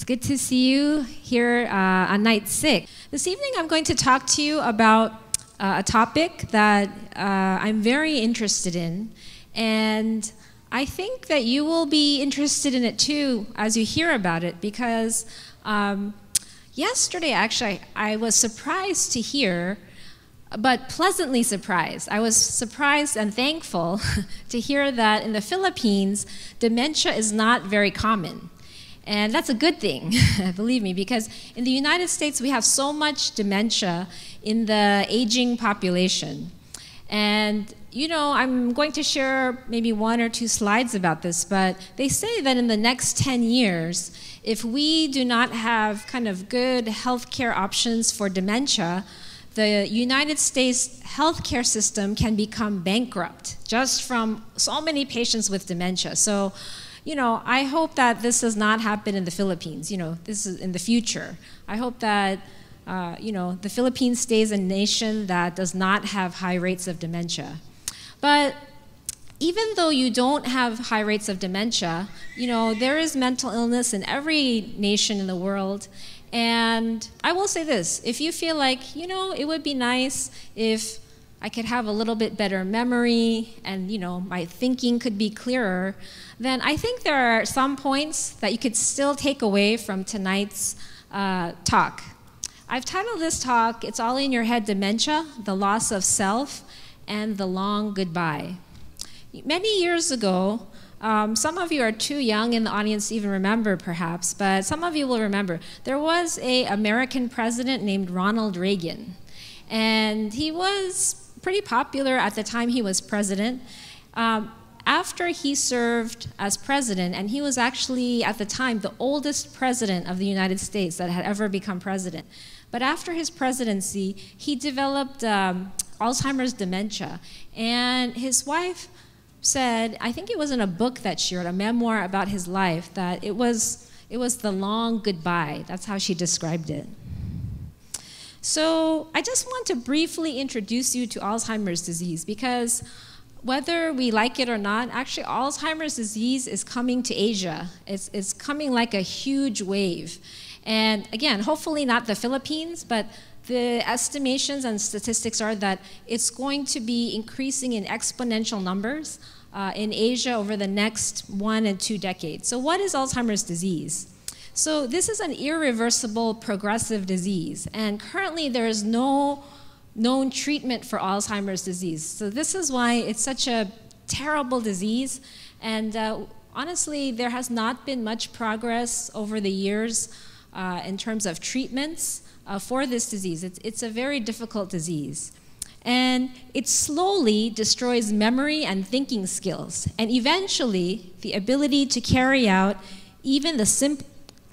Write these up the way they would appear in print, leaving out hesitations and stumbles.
good to see you here on night 6. This evening I'm going to talk to you about a topic that I'm very interested in, and I think that you will be interested in it too as you hear about it, because yesterday actually I was surprised to hear, but pleasantly surprised. I was surprised and thankful to hear that in the Philippines, dementia is not very common. And that's a good thing, believe me, because in the United States, we have so much dementia in the aging population. And, you know, I'm going to share maybe 1 or 2 slides about this, but they say that in the next 10 years, if we do not have kind of good healthcare options for dementia, the United States healthcare system can become bankrupt just from so many patients with dementia. So, you know, I hope that this does not happen in the Philippines. You know, this is in the future. I hope that, you know, the Philippines stays a nation that does not have high rates of dementia. But even though you don't have high rates of dementia, you know, there is mental illness in every nation in the world. And I will say this, if you feel like, you know, it would be nice if I could have a little bit better memory and, you know, my thinking could be clearer, then I think there are some points that you could still take away from tonight's talk. I've titled this talk, It's All in Your Head, Dementia, The Loss of Self, and the Long Goodbye. Many years ago, some of you are too young in the audience to even remember, perhaps, but some of you will remember. There was an American president named Ronald Reagan, and he was pretty popular at the time he was president. After he served as president, and he was actually, at the time, the oldest president of the United States that had ever become president. But after his presidency, he developed Alzheimer's dementia, and his wife said, I think it was in a book that she wrote, a memoir about his life, that it was the long goodbye. That's how she described it. So I just want to briefly introduce you to Alzheimer's disease, because whether we like it or not, actually Alzheimer's disease is coming to Asia. It's coming like a huge wave. And again, hopefully not the Philippines, but the estimations and statistics are that it's going to be increasing in exponential numbers in Asia over the next 1 and 2 decades. So what is Alzheimer's disease? So this is an irreversible progressive disease, and currently there is no known treatment for Alzheimer's disease. So this is why it's such a terrible disease, and honestly, there has not been much progress over the years in terms of treatments for this disease. It's a very difficult disease. And it slowly destroys memory and thinking skills, and eventually the ability to carry out even the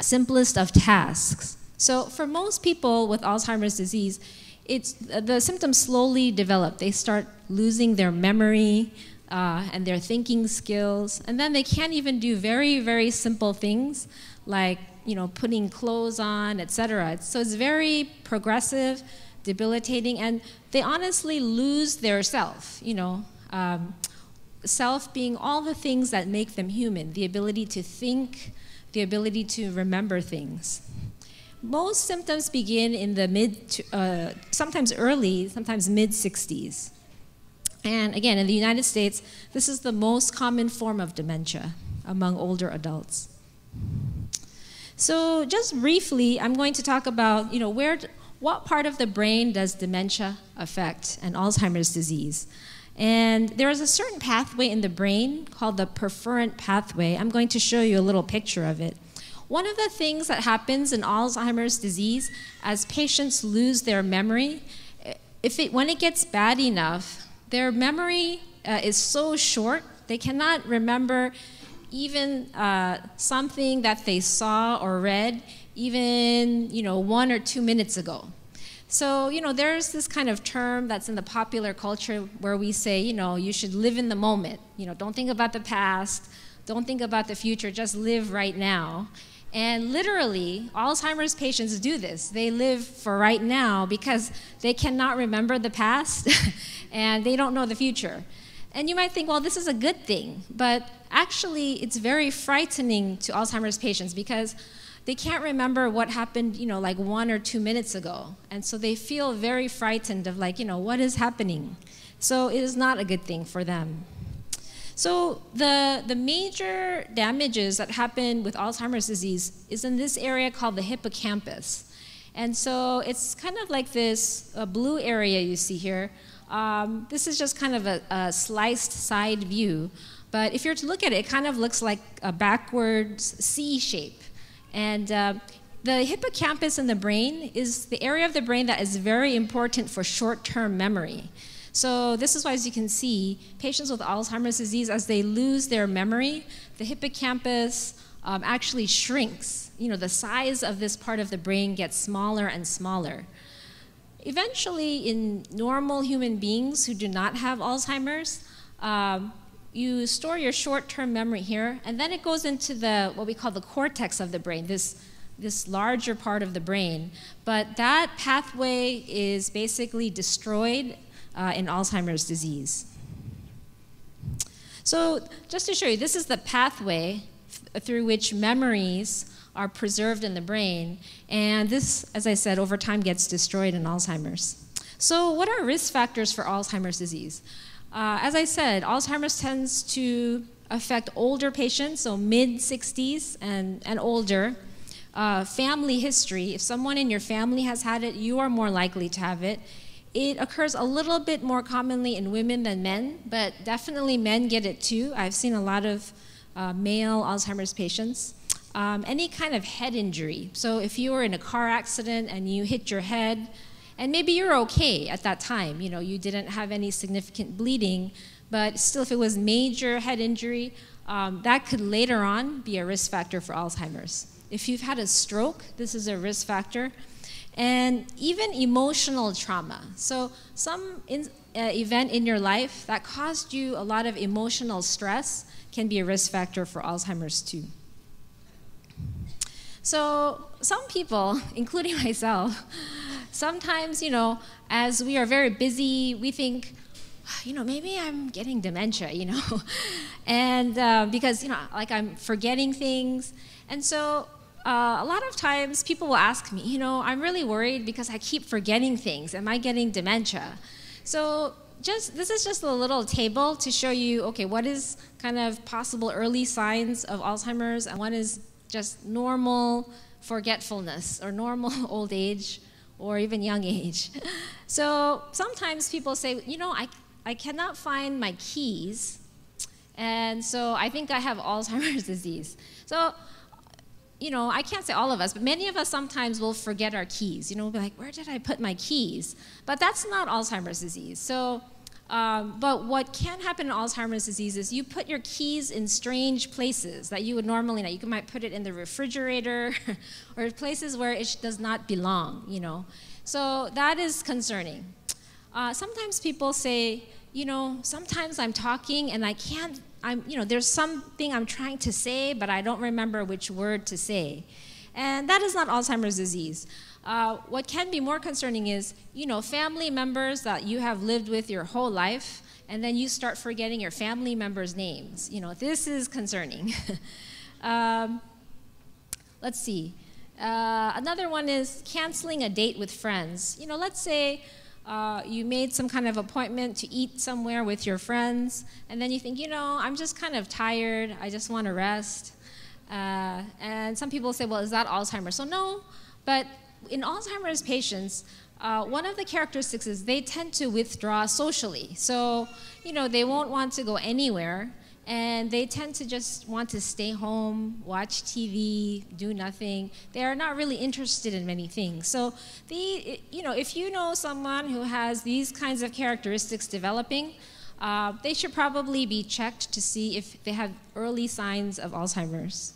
simplest of tasks. So for most people with Alzheimer's disease, the symptoms slowly develop. They start losing their memory and their thinking skills, and then they can't even do very, very simple things like, you know, putting clothes on, etc. So it's very progressive, debilitating, and they honestly lose their self, you know, self being all the things that make them human, the ability to think, the ability to remember things. Most symptoms begin in the sometimes early, sometimes mid-60s. And again, in the United States, this is the most common form of dementia among older adults. So just briefly, I'm going to talk about, you know, what part of the brain does dementia affect and Alzheimer's disease. And there is a certain pathway in the brain called the perforant pathway. I'm going to show you a little picture of it. One of the things that happens in Alzheimer's disease as patients lose their memory, when it gets bad enough, their memory is so short, they cannot remember even something that they saw or read even, you know, 1 or 2 minutes ago. So, you know, there's this kind of term that's in the popular culture where we say, you know, you should live in the moment. You know, don't think about the past, don't think about the future, just live right now. And literally, Alzheimer's patients do this. They live for right now because they cannot remember the past and they don't know the future. And you might think, well, this is a good thing, but actually it's very frightening to Alzheimer's patients because, they can't remember what happened, like 1 or 2 minutes ago. And so they feel very frightened of like, what is happening? So it is not a good thing for them. So the major damages that happen with Alzheimer's disease is in this area called the hippocampus. And so it's kind of like this blue area you see here. This is just kind of a sliced side view. But if you're to look at it, it kind of looks like a backwards C shape. And the hippocampus in the brain is the area of the brain that is very important for short-term memory. So this is why, as you can see, patients with Alzheimer's disease, as they lose their memory, the hippocampus actually shrinks. The size of this part of the brain gets smaller and smaller. Eventually, in normal human beings who do not have Alzheimer's, you store your short-term memory here, and then it goes into what we call the cortex of the brain, this larger part of the brain. But that pathway is basically destroyed in Alzheimer's disease. So just to show you, this is the pathway through which memories are preserved in the brain, and this, as I said, over time gets destroyed in Alzheimer's. So what are risk factors for Alzheimer's disease? As I said, Alzheimer's tends to affect older patients, so mid-60s and older. Family history, if someone in your family has had it, you are more likely to have it. It occurs a little bit more commonly in women than men, but definitely men get it too. I've seen a lot of male Alzheimer's patients. Any kind of head injury. So if you were in a car accident and you hit your head, and maybe you're okay at that time, you didn't have any significant bleeding, but still if it was major head injury, that could later on be a risk factor for Alzheimer's. If you've had a stroke, this is a risk factor. And even emotional trauma. So some event in your life that caused you a lot of emotional stress can be a risk factor for Alzheimer's too. So some people, including myself, sometimes, as we are very busy, we think, maybe I'm getting dementia, and because, like I'm forgetting things. And so a lot of times people will ask me, I'm really worried because I keep forgetting things. Am I getting dementia? So this is just a little table to show you, okay, what is kind of possible early signs of Alzheimer's and what is just normal forgetfulness or normal old age or even young age. So sometimes people say, I cannot find my keys, and so I think I have Alzheimer's disease. So I can't say all of us, but many of us sometimes will forget our keys. We'll be like, where did I put my keys? But that's not Alzheimer's disease. So, but what can happen in Alzheimer's disease is you put your keys in strange places that you would normally not. You might put it in the refrigerator or places where it does not belong, So that is concerning. Sometimes people say, sometimes I'm talking and I can't, there's something I'm trying to say, but I don't remember which word to say. And that is not Alzheimer's disease. What can be more concerning is, family members that you have lived with your whole life, and then you start forgetting your family members' names. This is concerning. Let's see. Another one is canceling a date with friends. Let's say you made some kind of appointment to eat somewhere with your friends, and then you think, I'm just kind of tired, I just want to rest. And some people say, well, is that Alzheimer's? So no, but in Alzheimer's patients, one of the characteristics is they tend to withdraw socially. So, they won't want to go anywhere, and they tend to just want to stay home, watch TV, do nothing. They are not really interested in many things. So, if you know someone who has these kinds of characteristics developing, they should probably be checked to see if they have early signs of Alzheimer's.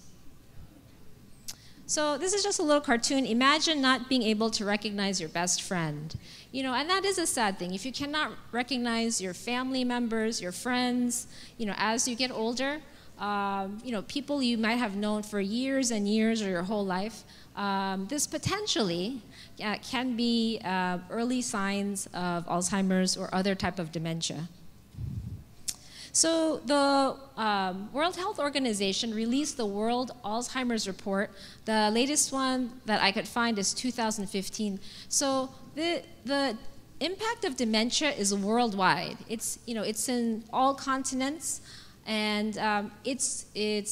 So this is just a little cartoon. Imagine not being able to recognize your best friend. And that is a sad thing. If you cannot recognize your family members, your friends, as you get older, people you might have known for years and years or your whole life, this potentially can be early signs of Alzheimer's or other type of dementia. So the World Health Organization released the World Alzheimer's Report. The latest one that I could find is 2015. So the impact of dementia is worldwide. It's in all continents, and it's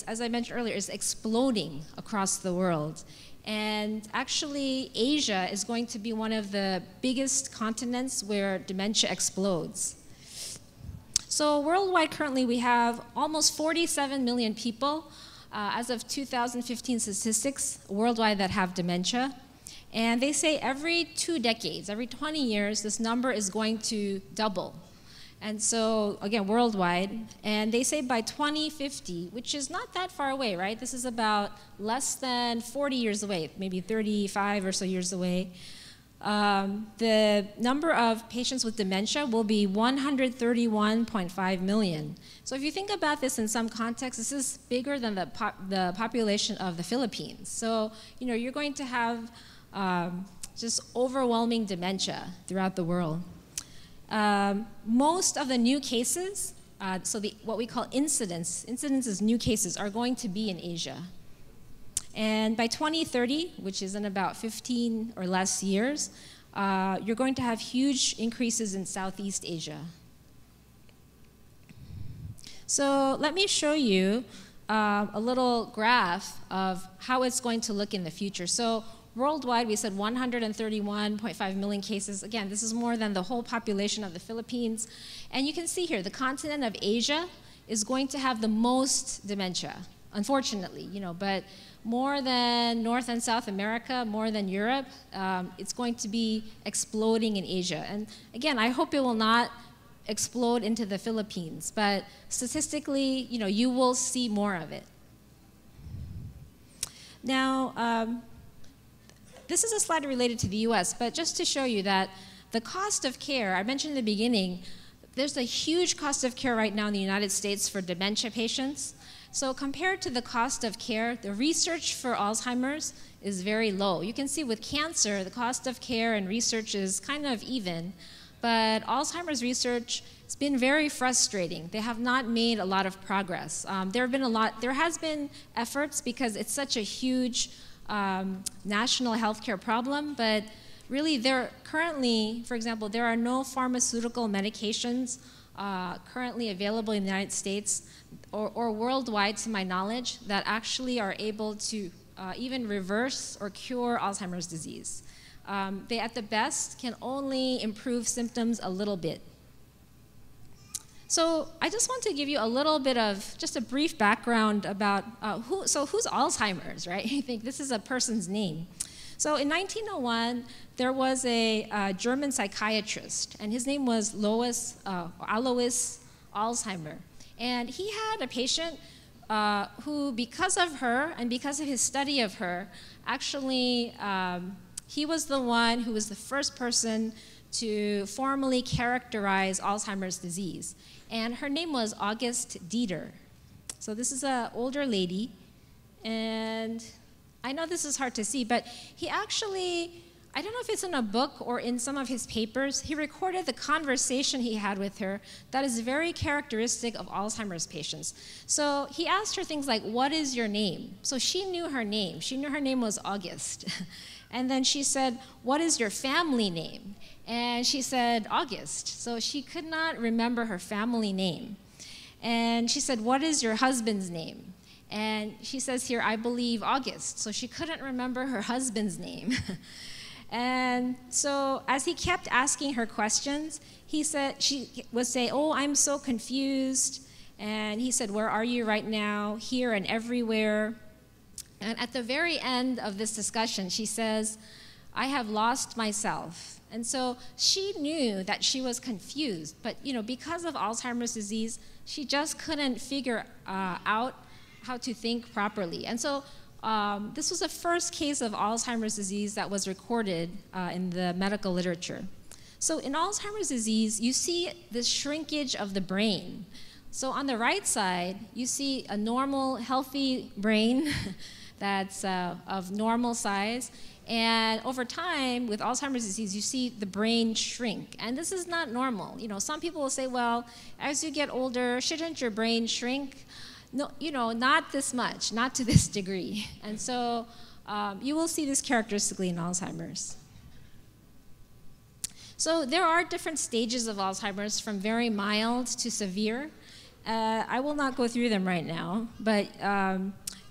as I mentioned earlier, it's exploding across the world. And actually, Asia is going to be one of the biggest continents where dementia explodes. So worldwide, currently, we have almost 47 million people, as of 2015 statistics, worldwide that have dementia. And they say every 2 decades, every 20 years, this number is going to double. And so, again, worldwide. And they say by 2050, which is not that far away, right? This is about less than 40 years away, maybe 35 or so years away. The number of patients with dementia will be 131.5 million. So if you think about this in some context, this is bigger than the population of the Philippines. So, you're going to have just overwhelming dementia throughout the world. Most of the new cases, what we call incidents is new cases, are going to be in Asia. And by 2030, which is in about 15 or less years, you're going to have huge increases in Southeast Asia. So let me show you a little graph of how it's going to look in the future. So worldwide, we said 131.5 million cases. Again, this is more than the whole population of the Philippines. And you can see here, the continent of Asia is going to have the most dementia, unfortunately, but more than North and South America, more than Europe, it's going to be exploding in Asia. And again, I hope it will not explode into the Philippines, but statistically, you will see more of it. Now, this is a slide related to the US, but just to show you that the cost of care, I mentioned in the beginning, there's a huge cost of care right now in the United States for dementia patients. So compared to the cost of care, the research for Alzheimer's is very low. You can see with cancer, the cost of care and research is kind of even, but Alzheimer's research has been very frustrating. They have not made a lot of progress. There has been efforts because it's such a huge national healthcare problem, but really currently, for example, there are no pharmaceutical medications currently available in the United States or worldwide, to my knowledge, that actually are able to even reverse or cure Alzheimer's disease. They, at the best, can only improve symptoms a little bit. So I just want to give you a little bit of just a brief background about who's Alzheimer's, right? You think this is a person's name. So in 1901, there was a German psychiatrist, and his name was Alois Alzheimer. And he had a patient who, because of her and because of his study of her, actually, he was the one who was the first person to formally characterize Alzheimer's disease. And her name was August Dieter. So this is an older lady, and I know this is hard to see, but he actually, I don't know if it's in a book or in some of his papers, he recorded the conversation he had with her that is very characteristic of Alzheimer's patients. So he asked her things like, "What is your name?" So she knew her name. She knew her name was August. And then she said, "What is your family name?" And she said, "August." So she could not remember her family name. And she said, "What is your husband's name?" And she says here, "I believe August." So she couldn't remember her husband's name. And so as he kept asking her questions, she would say, "Oh, I'm so confused." And he said, "Where are you right now?" "Here and everywhere." And at the very end of this discussion, she says, "I have lost myself." And so she knew that she was confused, but because of Alzheimer's disease, she just couldn't figure out how to think properly. And so this was the first case of Alzheimer's disease that was recorded in the medical literature. So in Alzheimer's disease, you see this shrinkage of the brain. So on the right side, you see a normal, healthy brain. that's of normal size. And over time, with Alzheimer's disease, you see the brain shrink. And this is not normal. You know, some people will say, well, as you get older, shouldn't your brain shrink? No, you know, not this much, not to this degree. And so you will see this characteristically in Alzheimer's. So there are different stages of Alzheimer's, from very mild to severe. I will not go through them right now, but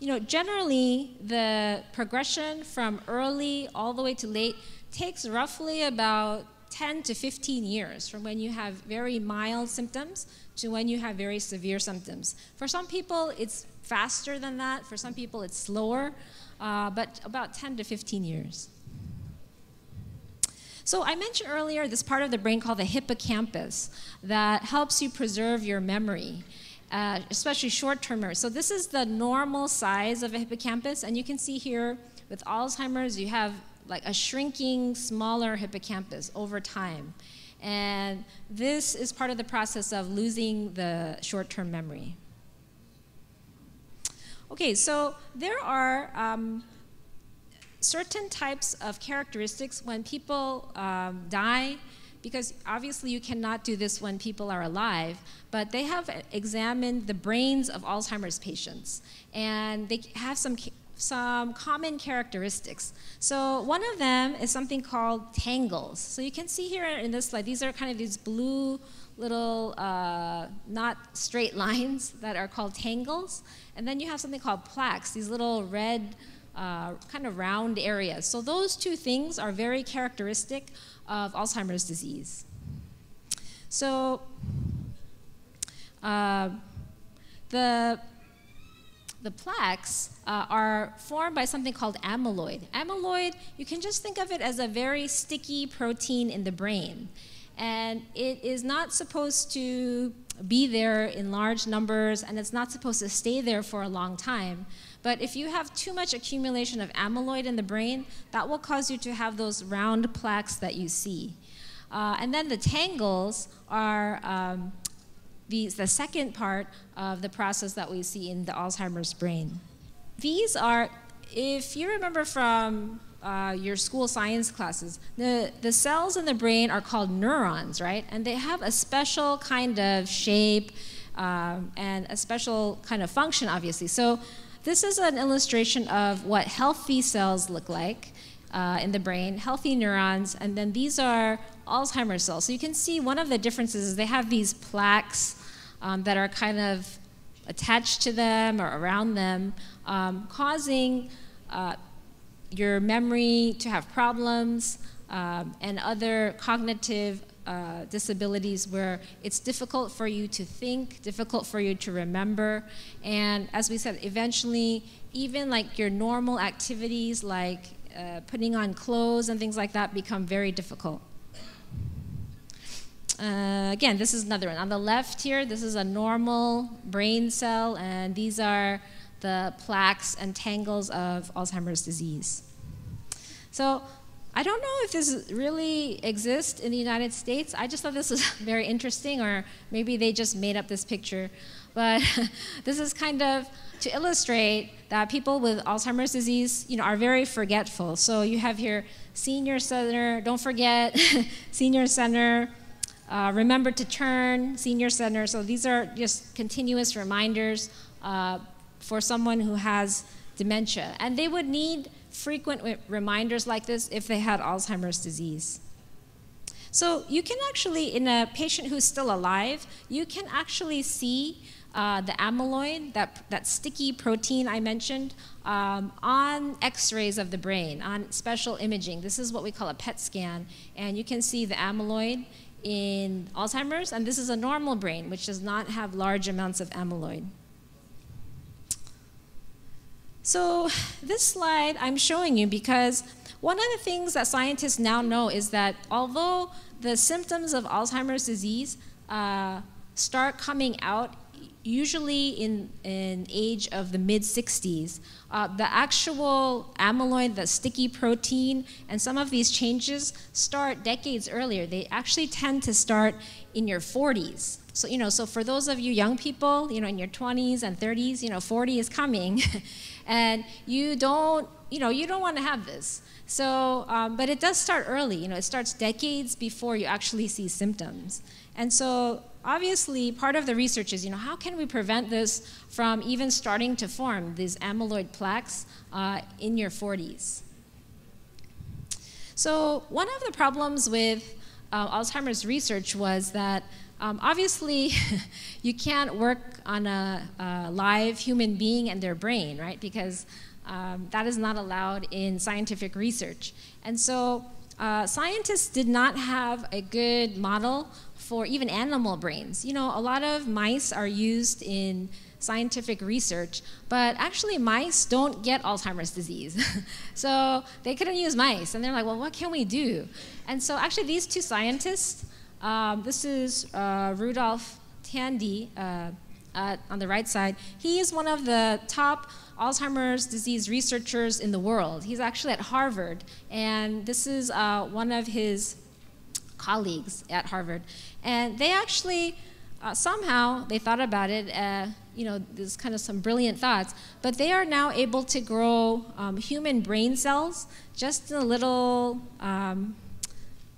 you know, generally the progression from early all the way to late takes roughly about 10 to 15 years from when you have very mild symptoms to when you have very severe symptoms. For some people, it's faster than that. For some people, it's slower, but about 10 to 15 years. So I mentioned earlier this part of the brain called the hippocampus that helps you preserve your memory, especially short-term memory. So this is the normal size of a hippocampus, and you can see here with Alzheimer's, you have like a shrinking, smaller hippocampus over time. And this is part of the process of losing the short-term memory. Okay, so there are certain types of characteristics when people die, because obviously you cannot do this when people are alive, but they have examined the brains of Alzheimer's patients, and they have some common characteristics. So one of them is something called tangles. So you can see here in this slide, these are kind of these blue little not straight lines that are called tangles, and then you have something called plaques, these little red kind of round areas. So those two things are very characteristic of Alzheimer's disease. So the plaques are formed by something called amyloid. Amyloid, you can just think of it as a very sticky protein in the brain. And it is not supposed to be there in large numbers, and it's not supposed to stay there for a long time. But if you have too much accumulation of amyloid in the brain, that will cause you to have those round plaques that you see. And then the tangles are the second part of the process that we see in the Alzheimer's brain. These are, if you remember from your school science classes, the cells in the brain are called neurons, right? And they have a special kind of shape and a special kind of function, obviously. So this is an illustration of what healthy cells look like in the brain, healthy neurons, and then these are Alzheimer's cells. So you can see one of the differences is they have these plaques that are kind of attached to them or around them, causing your memory to have problems and other cognitive disabilities where it's difficult for you to think, difficult for you to remember, and as we said, eventually even like your normal activities like putting on clothes and things like that become very difficult. Again, this is another one. On the left here, this is a normal brain cell, and these are the plaques and tangles of Alzheimer's disease. So I don't know if this really exists in the United States. I just thought this was very interesting, or maybe they just made up this picture. But this is kind of to illustrate that people with Alzheimer's disease, are very forgetful. So you have here senior center, don't forget, senior center, remember to turn, senior center. So these are just continuous reminders for someone who has dementia. And they would need frequent reminders like this if they had Alzheimer's disease. So you can actually, in a patient who's still alive, you can actually see the amyloid, that sticky protein I mentioned, on x-rays of the brain, on special imaging. This is what we call a PET scan, and you can see the amyloid in Alzheimer's, and this is a normal brain, which does not have large amounts of amyloid. So this slide I'm showing you because one of the things that scientists now know is that although the symptoms of Alzheimer's disease start coming out usually in an age of the mid-60s, the actual amyloid, the sticky protein, and some of these changes start decades earlier. They actually tend to start in your 40s. So, so for those of you young people, in your 20s and 30s, 40 is coming, and you don't want to have this. So, but it does start early. It starts decades before you actually see symptoms. And so, obviously, part of the research is, how can we prevent this from even starting to form, these amyloid plaques in your 40s? So, one of the problems with Alzheimer's research was that obviously, you can't work on a live human being and their brain, right? Because that is not allowed in scientific research. And so scientists did not have a good model for even animal brains. A lot of mice are used in scientific research, but actually mice don't get Alzheimer's disease. So they couldn't use mice, and they're like, well, what can we do? And so actually these two scientists, this is Rudolf Tandy on the right side. He is one of the top Alzheimer's disease researchers in the world. He's actually at Harvard, and this is one of his colleagues at Harvard. And they actually, somehow, they thought about it, there's kind of some brilliant thoughts, but they are now able to grow human brain cells just in a little, I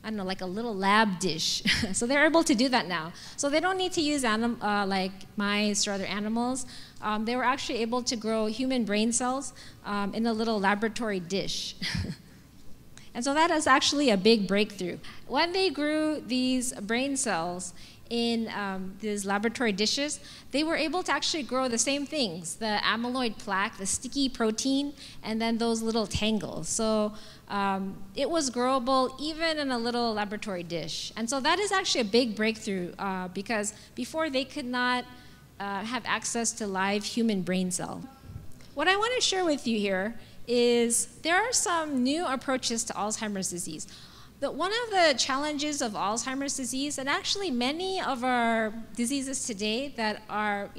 don't know, like a little lab dish. So they're able to do that now. So they don't need to use like mice or other animals. They were actually able to grow human brain cells in a little laboratory dish. And so that is actually a big breakthrough. When they grew these brain cells in these laboratory dishes, they were able to actually grow the same things, the amyloid plaque, the sticky protein, and then those little tangles. So it was growable even in a little laboratory dish. And so that is actually a big breakthrough because before they could not have access to live human brain cell. What I want to share with you here is there are some new approaches to Alzheimer's disease. One of the challenges of Alzheimer's disease, and actually many of our diseases today that are,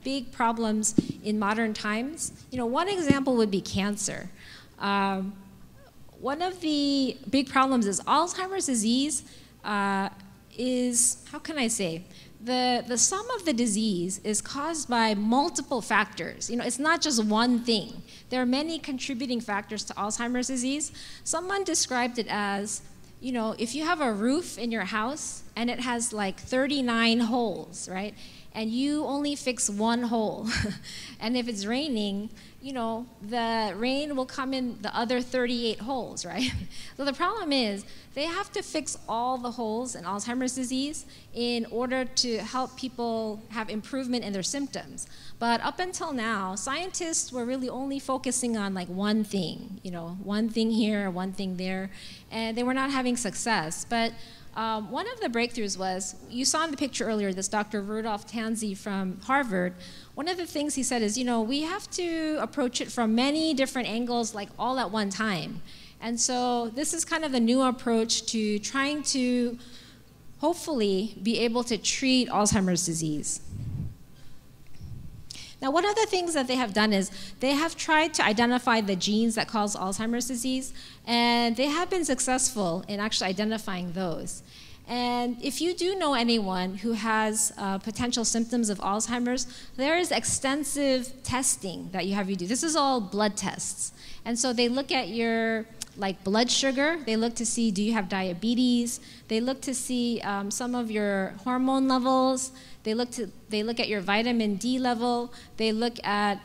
big problems in modern times, one example would be cancer. One of the big problems is Alzheimer's disease is, how can I say, the sum of the disease is caused by multiple factors. It's not just one thing. There are many contributing factors to Alzheimer's disease. Someone described it as, if you have a roof in your house and it has like 39 holes, right? And you only fix one hole. And if it's raining, the rain will come in the other 38 holes, right? So the problem is they have to fix all the holes in Alzheimer's disease in order to help people have improvement in their symptoms. But up until now, scientists were really only focusing on like one thing, one thing here, one thing there, and they were not having success. But one of the breakthroughs was, you saw in the picture earlier, this Dr. Rudolf Tandy from Harvard. One of the things he said is, we have to approach it from many different angles, like all at one time. And so this is kind of the new approach to trying to hopefully be able to treat Alzheimer's disease. Now, one of the things that they have done is they have tried to identify the genes that cause Alzheimer's disease, and they have been successful in actually identifying those. And if you do know anyone who has potential symptoms of Alzheimer's, there is extensive testing that you have you do. This is all blood tests. And so they look at your blood sugar. They look to see, do you have diabetes? They look to see some of your hormone levels. They look at your vitamin D level. They look at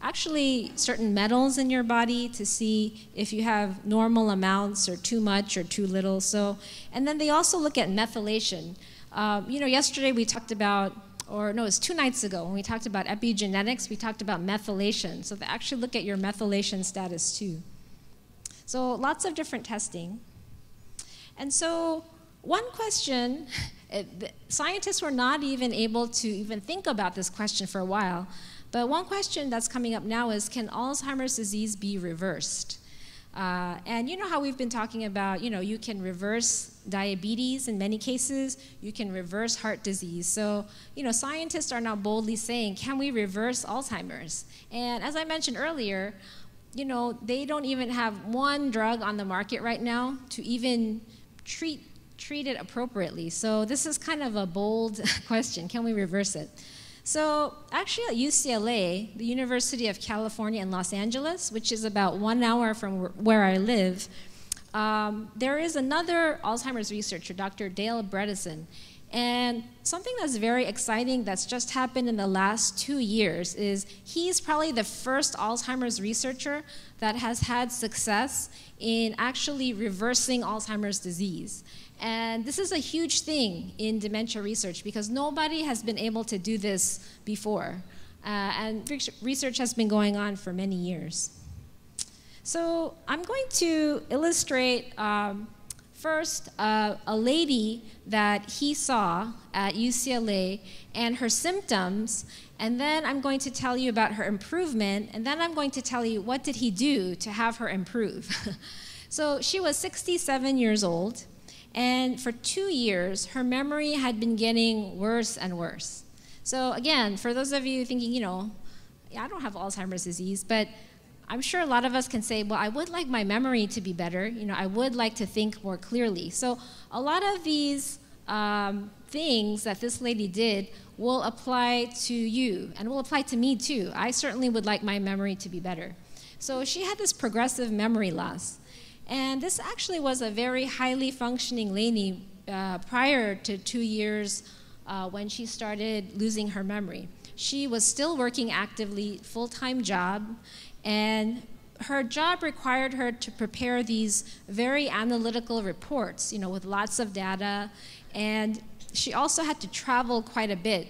actually certain metals in your body to see if you have normal amounts or too much or too little. So, and then they also look at methylation. Yesterday we talked about, or no, it was 2 nights ago when we talked about epigenetics, we talked about methylation. So they actually look at your methylation status too. So lots of different testing. And so one question, scientists were not even able to even think about this question for a while, but one question that's coming up now is, can Alzheimer's disease be reversed? And you know how we've been talking about, you can reverse diabetes in many cases. You can reverse heart disease. So, scientists are now boldly saying, can we reverse Alzheimer's? And as I mentioned earlier, they don't even have one drug on the market right now to even treat it appropriately. So this is kind of a bold question. Can we reverse it? So actually at UCLA, the University of California in Los Angeles, which is about 1 hour from where I live, there is another Alzheimer's researcher, Dr. Dale Bredesen. And something that's very exciting that's just happened in the last 2 years is he's probably the first Alzheimer's researcher that has had success in actually reversing Alzheimer's disease. And this is a huge thing in dementia research because nobody has been able to do this before. And research has been going on for many years. So I'm going to illustrate first, a lady that he saw at UCLA and her symptoms, and then I'm going to tell you about her improvement, and then I'm going to tell you what did he do to have her improve. So she was 67 years old, and for 2 years, her memory had been getting worse and worse. So again, for those of you thinking, I don't have Alzheimer's disease, but I'm sure a lot of us can say, well, I would like my memory to be better. I would like to think more clearly. So a lot of these things that this lady did will apply to you and will apply to me too. I certainly would like my memory to be better. So she had this progressive memory loss. And this actually was a very highly functioning lady prior to 2 years when she started losing her memory. She was still working actively, full-time job, and her job required her to prepare these very analytical reports, with lots of data. And she also had to travel quite a bit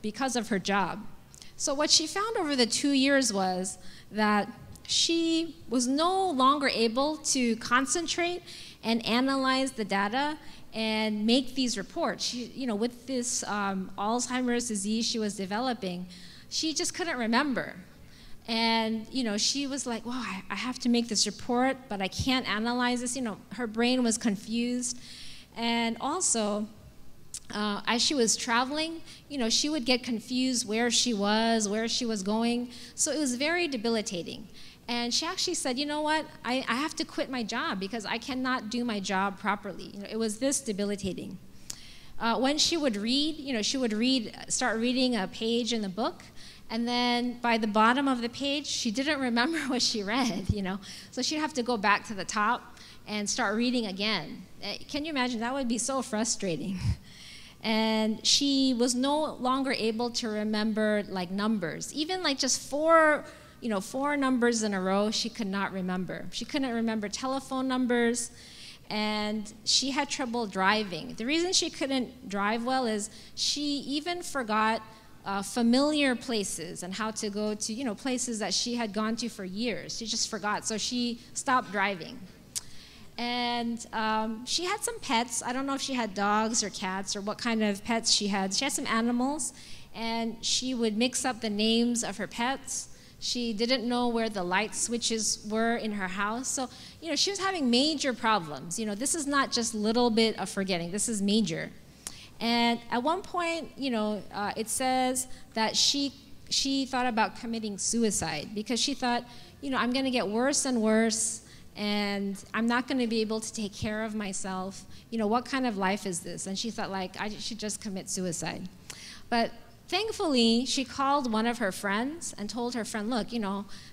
because of her job. So what she found over the 2 years was that she was no longer able to concentrate and analyze the data and make these reports. She, with this Alzheimer's disease she was developing, she just couldn't remember. And, she was like, wow, I have to make this report, but I can't analyze this. Her brain was confused. And also, as she was traveling, she would get confused where she was going. So it was very debilitating. And she actually said, you know what, I have to quit my job because I cannot do my job properly. It was this debilitating. When she would read, she would start reading a page in the book, and then by the bottom of the page, she didn't remember what she read, So she'd have to go back to the top and start reading again. Can you imagine? That would be so frustrating. And she was no longer able to remember like numbers, even like just four numbers in a row she could not remember. She couldn't remember telephone numbers, and she had trouble driving. The reason she couldn't drive well is she even forgot familiar places and how to go to places that she had gone to for years. She just forgot, so she stopped driving. And she had some pets. I don't know if she had dogs or cats or what kind of pets she had. She had some animals, and she would mix up the names of her pets. She didn't know where the light switches were in her house. So, she was having major problems. This is not just a little bit of forgetting. This is major. And at one point, it says that she thought about committing suicide because she thought, I'm going to get worse and worse, and I'm not going to be able to take care of myself. What kind of life is this? And she thought, I should just commit suicide. But thankfully, she called one of her friends and told her friend, look,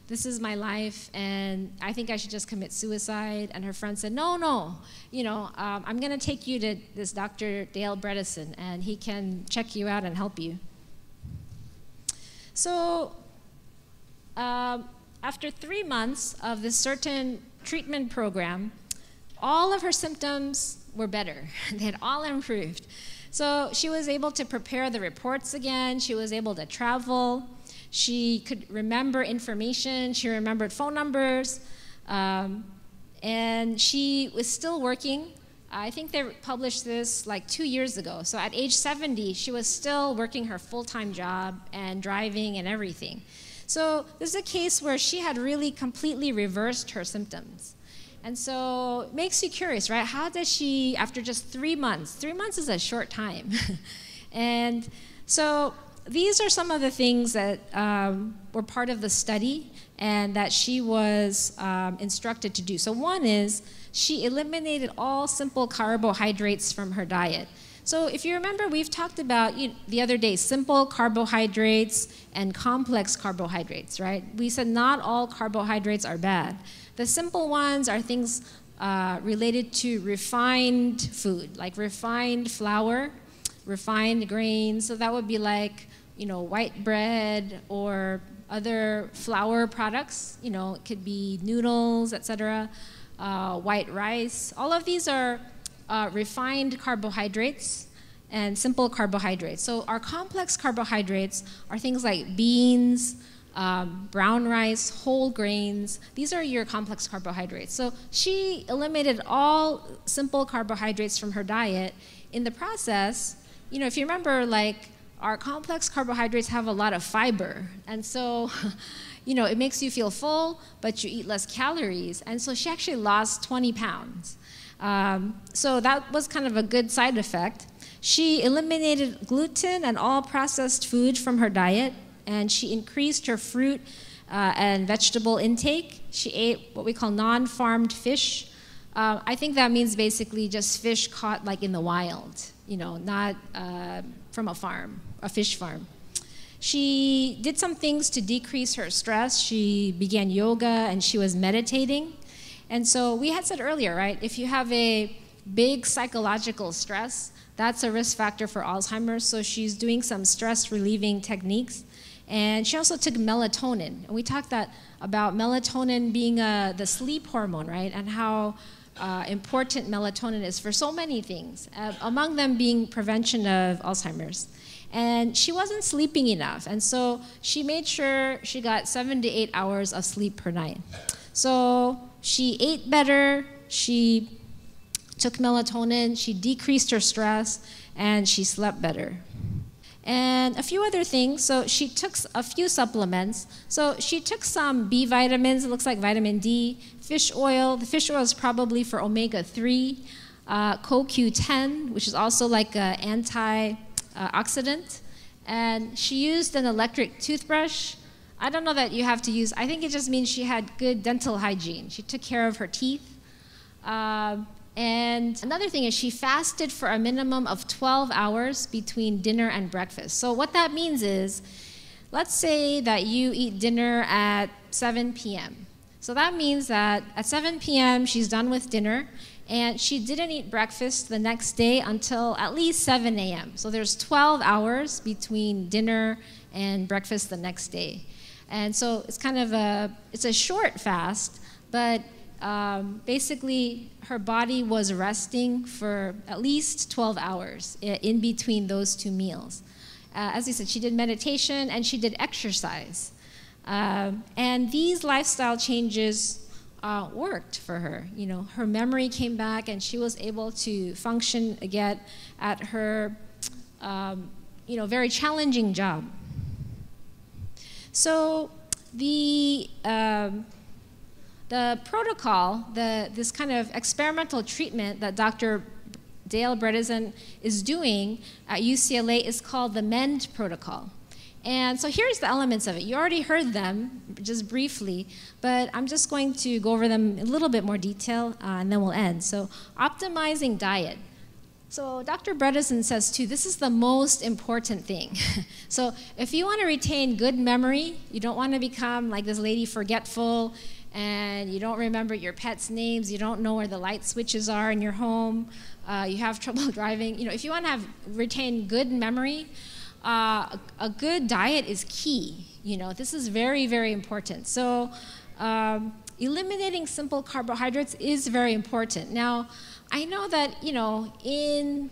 this is my life, and I think I should just commit suicide. And her friend said, no, I'm going to take you to this Dr. Dale Bredesen, and he can check you out and help you. So after 3 months of this certain treatment program, all of her symptoms were better. They had all improved. So she was able to prepare the reports again. She was able to travel. She could remember information. She remembered phone numbers. And she was still working. I think they published this like 2 years ago. So at age 70, she was still working her full-time job and driving and everything. So this is a case where she had really completely reversed her symptoms. And so it makes you curious, right? How does she, after just 3 months, 3 months is a short time. And so these are some of the things that were part of the study and that she was instructed to do. So one is she eliminated all simple carbohydrates from her diet. So if you remember, we've talked about the other day, simple carbohydrates and complex carbohydrates, right? We said not all carbohydrates are bad. The simple ones are things related to refined food, like refined flour, refined grains. So that would be like, white bread or other flour products. It could be noodles, etc., white rice. All of these are refined carbohydrates and simple carbohydrates. So our complex carbohydrates are things like beans, brown rice, whole grains. These are your complex carbohydrates. So she eliminated all simple carbohydrates from her diet. In the process, if you remember, like, our complex carbohydrates have a lot of fiber. And so, it makes you feel full, but you eat less calories. And so she actually lost 20 pounds. So that was kind of a good side effect. She eliminated gluten and all processed food from her diet, and she increased her fruit and vegetable intake. She ate what we call non-farmed fish. I think that means basically just fish caught like in the wild, not from a fish farm. She did some things to decrease her stress. She began yoga and she was meditating. And so we had said earlier, right, if you have a big psychological stress, that's a risk factor for Alzheimer's. So she's doing some stress relieving techniques. And she also took melatonin. And we talked about melatonin being the sleep hormone, right, and how important melatonin is for so many things, among them being prevention of Alzheimer's. And she wasn't sleeping enough, and so she made sure she got 7 to 8 hours of sleep per night. So she ate better, she took melatonin, she decreased her stress, and she slept better. And a few other things. So she took a few supplements. So she took some B vitamins, it looks like vitamin D, fish oil. The fish oil is probably for omega-3, CoQ10, which is also like an antioxidant. And she used an electric toothbrush. I don't know that you have to use, I think it just means she had good dental hygiene. She took care of her teeth. And another thing is she fasted for a minimum of 12 hours between dinner and breakfast. So what that means is, let's say that you eat dinner at 7 p.m. So that means that at 7 p.m. she's done with dinner, and she didn't eat breakfast the next day until at least 7 a.m. So there's 12 hours between dinner and breakfast the next day. And so it's kind of it's a short fast, but basically her body was resting for at least 12 hours in between those two meals. As I said, she did meditation and she did exercise. And these lifestyle changes worked for her. Her memory came back and she was able to function again at her very challenging job. So the protocol, this kind of experimental treatment that Dr. Dale Bredesen is doing at UCLA is called the MEND protocol. And so here's the elements of it. You already heard them just briefly, but I'm just going to go over them in a little bit more detail, and then we'll end. So optimizing diet. So Dr. Bredesen says, too, this is the most important thing. So if you want to retain good memory, you don't want to become like this lady forgetful, and you don't remember your pets' names, you don't know where the light switches are in your home, you have trouble driving. If you want to retain good memory, a good diet is key. This is very, very important. So eliminating simple carbohydrates is very important. Now, I know that, in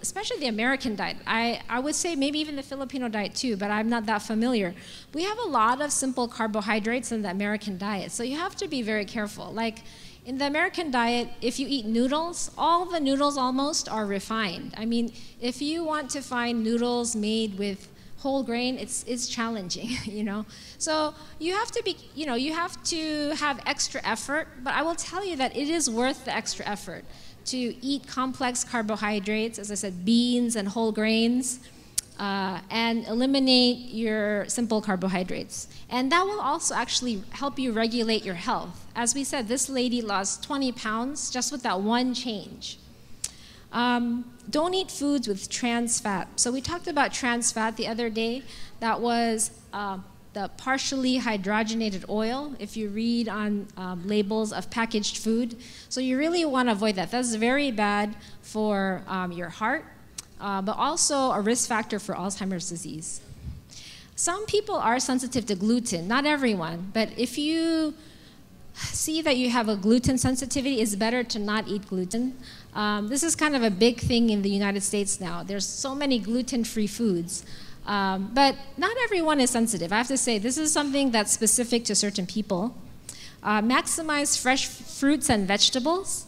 especially the American diet, I would say maybe even the Filipino diet too, but I'm not that familiar. We have a lot of simple carbohydrates in the American diet, so you have to be very careful. Like in the American diet, if you eat noodles, all the noodles almost are refined. I mean, if you want to find noodles made with whole grain, it's challenging, you know. So you have to be, you have to have extra effort, but I will tell you that it is worth the extra effort to eat complex carbohydrates, as I said, beans and whole grains, and eliminate your simple carbohydrates. And that will also actually help you regulate your health. As we said, this lady lost 20 pounds just with that one change. Don't eat foods with trans fat. So we talked about trans fat the other day. That was the partially hydrogenated oil, if you read on labels of packaged food. So you really want to avoid that. That's very bad for your heart, but also a risk factor for Alzheimer's disease. Some people are sensitive to gluten, not everyone, but if you see that you have a gluten sensitivity, it's better to not eat gluten. This is kind of a big thing in the United States now. There's so many gluten-free foods, but not everyone is sensitive. I have to say, this is something that's specific to certain people. Maximize fresh fruits and vegetables,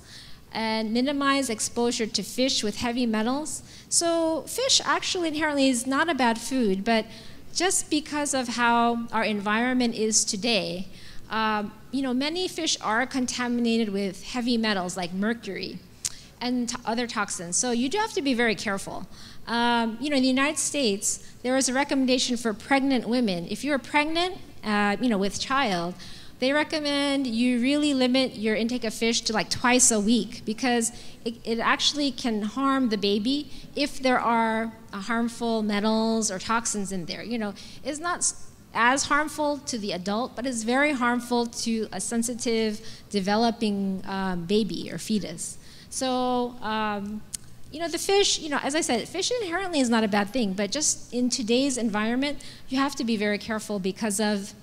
and minimize exposure to fish with heavy metals. So fish actually inherently is not a bad food, but just because of how our environment is today, many fish are contaminated with heavy metals like mercury and other toxins. So you do have to be very careful. In the United States, there is a recommendation for pregnant women. If you're pregnant, with child, they recommend you really limit your intake of fish to like twice a week, because it actually can harm the baby if there are harmful metals or toxins in there. It's not as harmful to the adult, but it's very harmful to a sensitive, developing baby or fetus. So, the fish, as I said, fish inherently is not a bad thing, but just in today's environment, you have to be very careful because of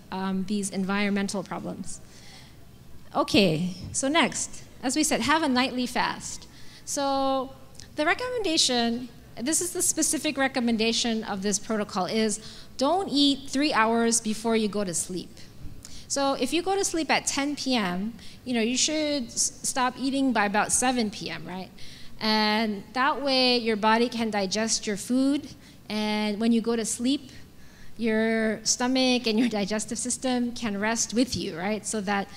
these environmental problems. Okay, so next, as we said, have a nightly fast. So the recommendation, this is the specific recommendation of this protocol, is don't eat 3 hours before you go to sleep. So if you go to sleep at 10 p.m., you should stop eating by about 7 p.m., right? And that way your body can digest your food, and when you go to sleep, your stomach and your digestive system can rest with you, right? So that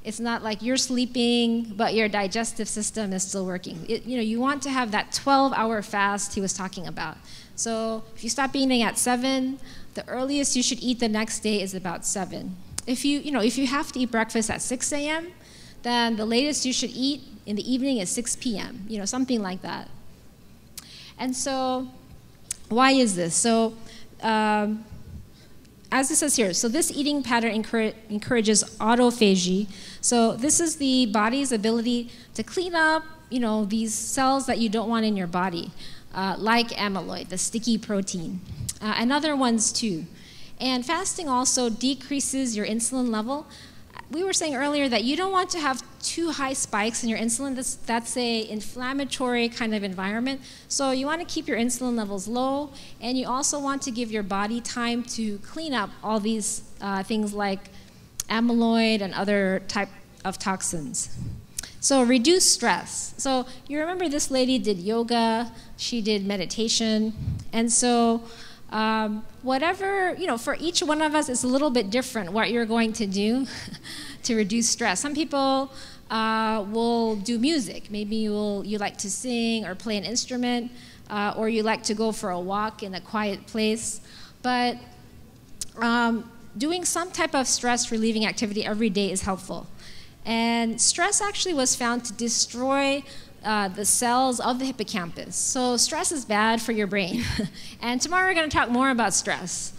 it's not like you're sleeping, but your digestive system is still working. You want to have that 12-hour fast he was talking about. So if you stop eating at 7, the earliest you should eat the next day is about 7. If you have to eat breakfast at 6 a.m., then the latest you should eat in the evening is 6 p.m., something like that. And so why is this? So as it says here, so this eating pattern encourages autophagy. So this is the body's ability to clean up, these cells that you don't want in your body, like amyloid, the sticky protein, and other ones too. And fasting also decreases your insulin level. We were saying earlier that you don't want to have too high spikes in your insulin. That's an inflammatory kind of environment. So you want to keep your insulin levels low, and you also want to give your body time to clean up all these things like amyloid and other type of toxins. So reduce stress. So you remember this lady did yoga, she did meditation, and so whatever, for each one of us, it's a little bit different what you're going to do to reduce stress. Some people will do music. Maybe you like to sing or play an instrument, or you like to go for a walk in a quiet place. But doing some type of stress relieving activity every day is helpful. And stress actually was found to destroy the cells of the hippocampus. So stress is bad for your brain. And tomorrow we're going to talk more about stress,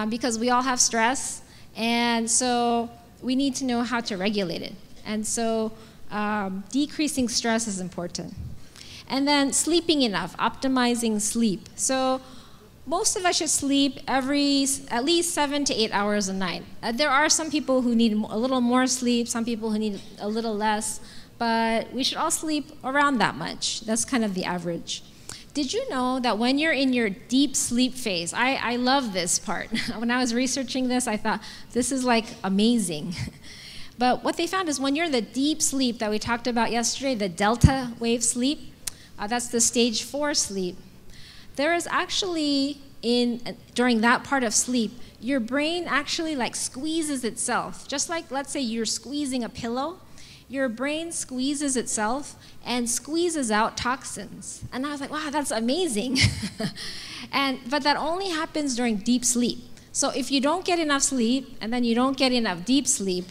because we all have stress, and so we need to know how to regulate it. And so decreasing stress is important. And then sleeping enough, optimizing sleep. So most of us should sleep at least 7 to 8 hours a night. There are some people who need a little more sleep, some people who need a little less, but we should all sleep around that much. That's kind of the average. Did you know that when you're in your deep sleep phase, I love this part. When I was researching this, I thought, this is like amazing. But what they found is when you're in the deep sleep that we talked about yesterday, the delta wave sleep, that's the stage 4 sleep, there is actually during that part of sleep, your brain actually like squeezes itself. Just like, let's say you're squeezing a pillow, your brain squeezes itself and squeezes out toxins. And I was like, wow, that's amazing. But that only happens during deep sleep. So if you don't get enough sleep and then you don't get enough deep sleep,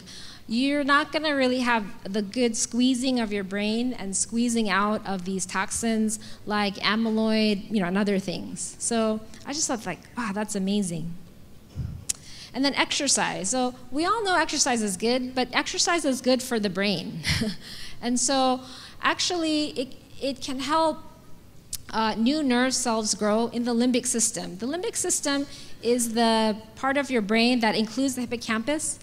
you're not going to really have the good squeezing of your brain and squeezing out of these toxins like amyloid, and other things. So I just thought, like, wow, that's amazing. And then exercise. So we all know exercise is good, but exercise is good for the brain. And so actually it can help new nerve cells grow in the limbic system. The limbic system is the part of your brain that includes the hippocampus.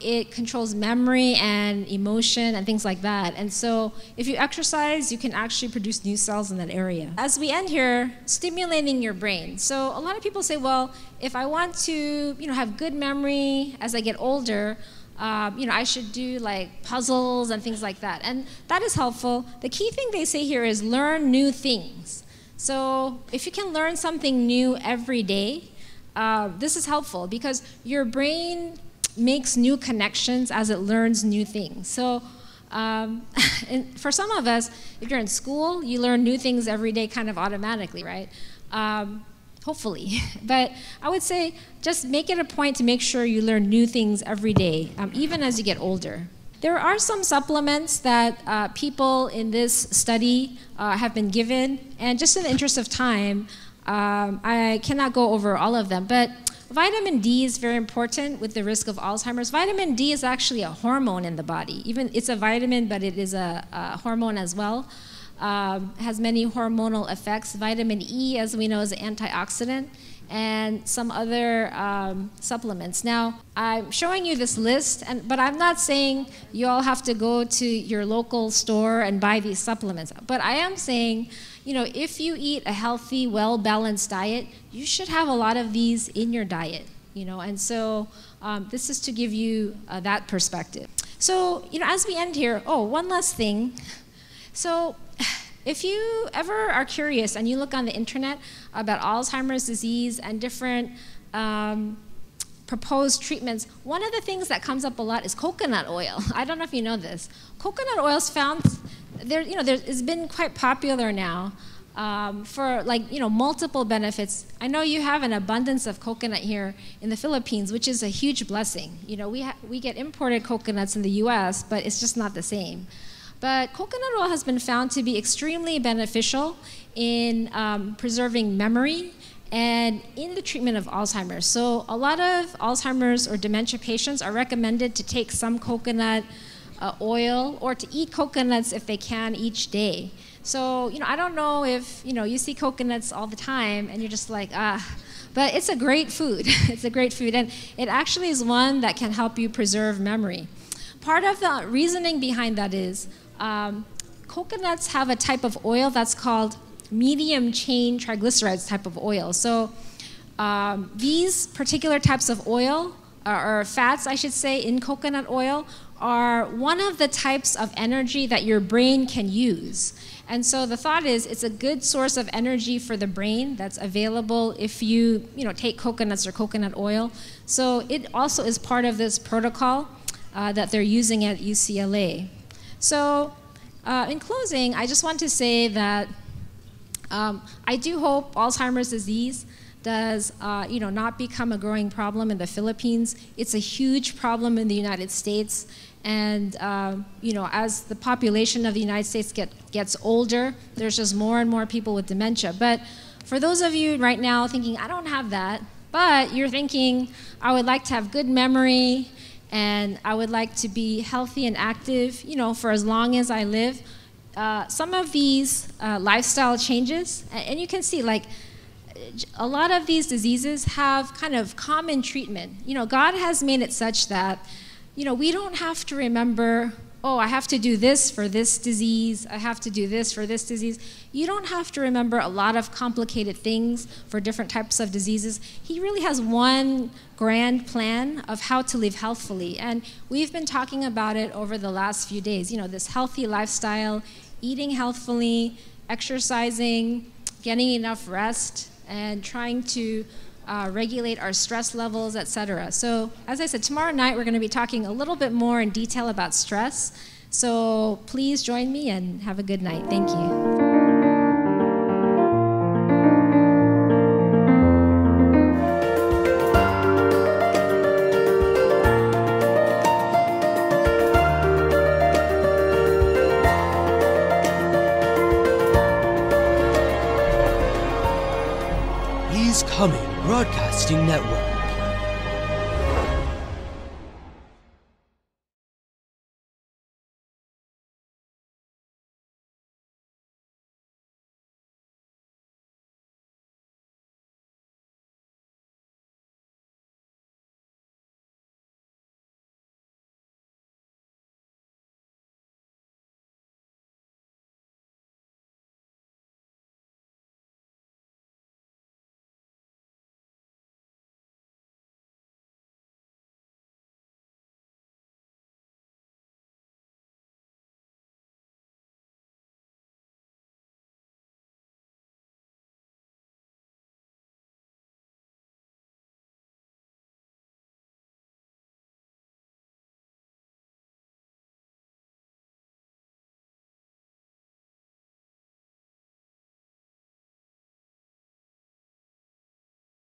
It controls memory and emotion and things like that. And so if you exercise, you can actually produce new cells in that area. As we end here, stimulating your brain. So a lot of people say, well, if I want to have good memory as I get older, I should do like puzzles and things like that. And that is helpful. The key thing they say here is learn new things. So if you can learn something new every day, this is helpful because your brain makes new connections as it learns new things. So and for some of us, if you're in school, you learn new things every day kind of automatically, right? Hopefully. But I would say just make it a point to make sure you learn new things every day, even as you get older. There are some supplements that people in this study have been given, and just in the interest of time, I cannot go over all of them, but vitamin D is very important with the risk of Alzheimer's. Vitamin D is actually a hormone in the body. Even it's a vitamin, but it is a hormone as well. Has many hormonal effects. Vitamin E, as we know, is an antioxidant, and some other supplements. Now, I'm showing you this list, but I'm not saying you all have to go to your local store and buy these supplements. But I am saying, if you eat a healthy, well-balanced diet, you should have a lot of these in your diet, and so this is to give you that perspective. So, as we end here, one last thing. So, if you ever are curious and you look on the internet about Alzheimer's disease and different proposed treatments, one of the things that comes up a lot is coconut oil. I don't know if you know this. Coconut oil is found it's been quite popular now for multiple benefits. I know you have an abundance of coconut here in the Philippines, which is a huge blessing. We get imported coconuts in the U.S., but it's just not the same. But coconut oil has been found to be extremely beneficial in preserving memory and in the treatment of Alzheimer's. So a lot of Alzheimer's or dementia patients are recommended to take some coconut oil or to eat coconuts if they can each day. So, I don't know if, you see coconuts all the time and you're just like, but it's a great food. It's a great food, and it actually is one that can help you preserve memory. Part of the reasoning behind that is coconuts have a type of oil that's called medium chain triglycerides type of oil. So these particular types of oil, or fats I should say, in coconut oil are one of the types of energy that your brain can use. And so the thought is it's a good source of energy for the brain that's available if you take coconuts or coconut oil. So it also is part of this protocol that they're using at UCLA. So in closing, I just want to say that I do hope Alzheimer's disease does not become a growing problem in the Philippines. It's a huge problem in the United States. And as the population of the United States gets older, there's just more and more people with dementia. But for those of you right now thinking, I don't have that, but you're thinking, I would like to have good memory, and I would like to be healthy and active, for as long as I live. Some of these lifestyle changes, and you can see, a lot of these diseases have kind of common treatment. God has made it such that, we don't have to remember, I have to do this for this disease, I have to do this for this disease. You don't have to remember a lot of complicated things for different types of diseases. He really has one grand plan of how to live healthfully. And we've been talking about it over the last few days. This healthy lifestyle, eating healthfully, exercising, getting enough rest, and trying to regulate our stress levels, etc. So as I said, tomorrow night we're going to be talking a little bit more in detail about stress. So please join me and have a good night. Thank you. Coming Broadcasting Network.